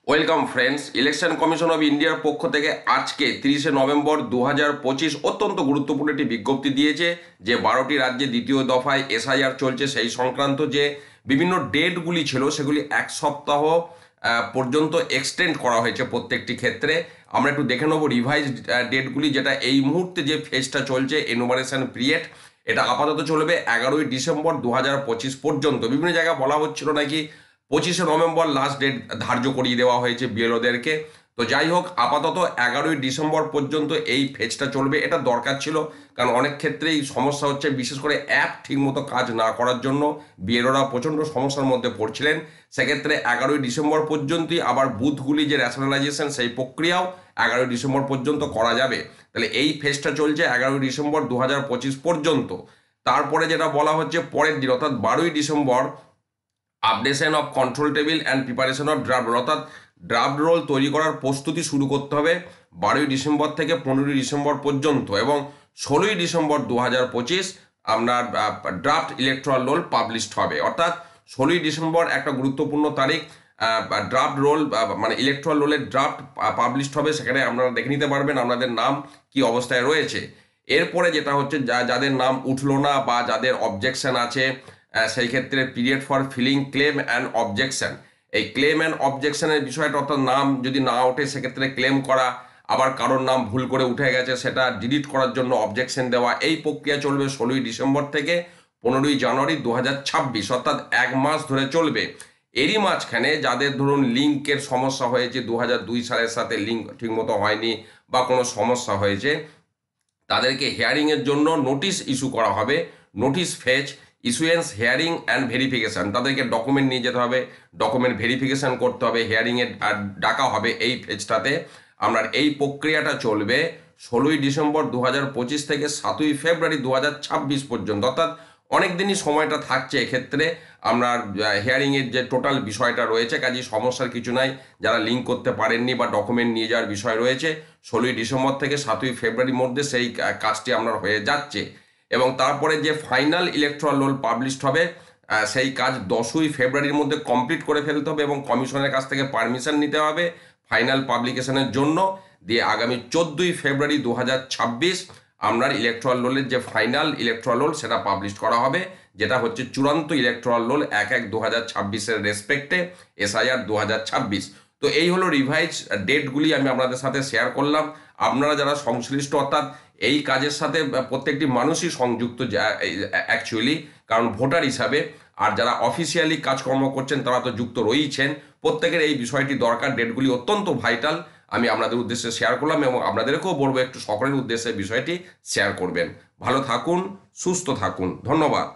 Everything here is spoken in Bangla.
Welcome friends. Election commission of ইন্ডিয়ার পক্ষ থেকে আজকে 30শে নভেম্বর 2025 অত্যন্ত গুরুত্বপূর্ণ একটি বিজ্ঞপ্তি দিয়েছে যে 12টি রাজ্যে দ্বিতীয় দফায় এসআইআর চলছে, সেই সংক্রান্ত যে বিভিন্ন ডেটগুলি ছিল সেগুলি এক সপ্তাহ পর্যন্ত এক্সটেন্ড করা হয়েছে প্রত্যেকটি ক্ষেত্রে। আমরা একটু দেখে নেবো রিভাইজ ডেটগুলি, যেটা এই মুহূর্তে যে ফেজটা চলছে এনুমারেশন পিরিয়ড, এটা আপাতত চলবে 11ই ডিসেম্বর 2025 পর্যন্ত। বিভিন্ন জায়গায় বলা হচ্ছিল নাকি 25শে নভেম্বর লাস্ট ডেট ধার্য করিয়ে দেওয়া হয়েছে বিএলওদেরকে। তো যাই হোক, আপাতত 11ই ডিসেম্বর পর্যন্ত এই ফেজটা চলবে। এটা দরকার ছিল, কারণ অনেক ক্ষেত্রেই সমস্যা হচ্ছে, বিশেষ করে অ্যাপ ঠিকমতো কাজ না করার জন্য বিএলওরা প্রচণ্ড সমস্যার মধ্যে পড়ছিলেন। সেক্ষেত্রে 11ই ডিসেম্বর পর্যন্তই আবার বুথগুলি যে র্যাশনালাইজেশন সেই প্রক্রিয়াও 11ই ডিসেম্বর পর্যন্ত করা যাবে। তাহলে এই ফেজটা চলছে 11ই ডিসেম্বর 2025 পর্যন্ত। তারপরে যেটা বলা হচ্ছে পরের দিন অর্থাৎ 12ই December updation of control table and preparation of draft roll, অর্থাৎ ড্রাফট রোল তৈরি করার প্রস্তুতি শুরু করতে হবে 12ই ডিসেম্বর থেকে 15ই ডিসেম্বর পর্যন্ত, এবং 16ই ডিসেম্বর 2025 আপনার ড্রাফট ইলেকট্রাল রোল পাবলিশড হবে। অর্থাৎ 16ই ডিসেম্বর একটা গুরুত্বপূর্ণ তারিখ। ড্রাফট রোল মানে ইলেকট্রাল রোলের ড্রাফট পাবলিশড হবে, সেখানে আপনারা দেখে নিতে পারবেন আপনাদের নাম কি অবস্থায় রয়েছে। এরপরে যেটা হচ্ছে, যাদের নাম উঠলো না বা যাদের অবজেকশন আছে, সেই ক্ষেত্রে period for filling claim and objection. এই ক্লেম অ্যান্ড অবজেকশনের বিষয়টা, অর্থাৎ নাম যদি না ওঠে সেক্ষেত্রে ক্লেম করা, আবার কারোর নাম ভুল করে উঠে গেছে সেটা ডিলিট করার জন্য অবজেকশন দেওয়া, এই প্রক্রিয়া চলবে 16ই ডিসেম্বর থেকে 15ই জানুয়ারি 2026, অর্থাৎ এক মাস ধরে চলবে। এরই মাঝখানে যাদের ধরুন লিঙ্কের সমস্যা হয়েছে, 2002 সালের সাথে লিঙ্ক ঠিকমতো হয়নি বা কোনো সমস্যা হয়েছে, তাদেরকে হিয়ারিংয়ের জন্য নোটিশ ইস্যু করা হবে। Notice fetch issuance hearing and verification, তাদেরকে ডকুমেন্ট নিয়ে যেতে হবে, ডকুমেন্ট ভেরিফিকেশান করতে হবে, হিয়ারিংয়ে ডাকা হবে এই ফেজটাতে। আপনার এই প্রক্রিয়াটা চলবে 16ই ডিসেম্বর 2025 থেকে 7ই ফেব্রুয়ারি 2026 পর্যন্ত, অর্থাৎ অনেক দিনই সময়টা থাকছে এক্ষেত্রে। আপনার হিয়ারিংয়ের যে টোটাল বিষয়টা রয়েছে, কাজেই সমস্যার কিছু নাই। যারা লিঙ্ক করতে পারেননি বা ডকুমেন্ট নিয়ে যাওয়ার বিষয় রয়েছে, 16ই ডিসেম্বর থেকে 7ই ফেব্রুয়ারির মধ্যে সেই কাজটি আপনার হয়ে যাচ্ছে। এবং তারপরে যে ফাইনাল ইলেকট্রাল রোল পাবলিশড হবে, সেই কাজ 10ই ফেব্রুয়ারির মধ্যে কমপ্লিট করে ফেলতে হবে এবং কমিশনের কাছ থেকে পারমিশন নিতে হবে ফাইনাল পাবলিকেশনের জন্য। দিয়ে আগামী 14ই ফেব্রুয়ারি 2026 আপনার ইলেকট্রাল রোলের যে ফাইনাল ইলেকট্রাল রোল সেটা পাবলিশ করা হবে, যেটা হচ্ছে চূড়ান্ত ইলেকট্রাল রোল 1/1/2026-এর রেসপেক্টে এসআইআর 2026। তো এই হলো রিভাইজ ডেটগুলি আমি আপনাদের সাথে শেয়ার করলাম। আপনারা যারা সংশ্লিষ্ট, অর্থাৎ এই কাজের সাথে প্রত্যেকটি মানুষই সংযুক্ত অ্যাকচুয়ালি, কারণ ভোটার হিসাবে, আর যারা অফিসিয়ালি কাজকর্ম করছেন তারা তো যুক্ত রয়েইছেন, প্রত্যেকের এই বিষয়টি দরকার। ডেটগুলি অত্যন্ত ভাইটাল। আমি আপনাদের উদ্দেশ্যে শেয়ার করলাম এবং আপনাদেরকেও বলবো একটু সকলের উদ্দেশ্যে বিষয়টি শেয়ার করবেন। ভালো থাকুন, সুস্থ থাকুন, ধন্যবাদ।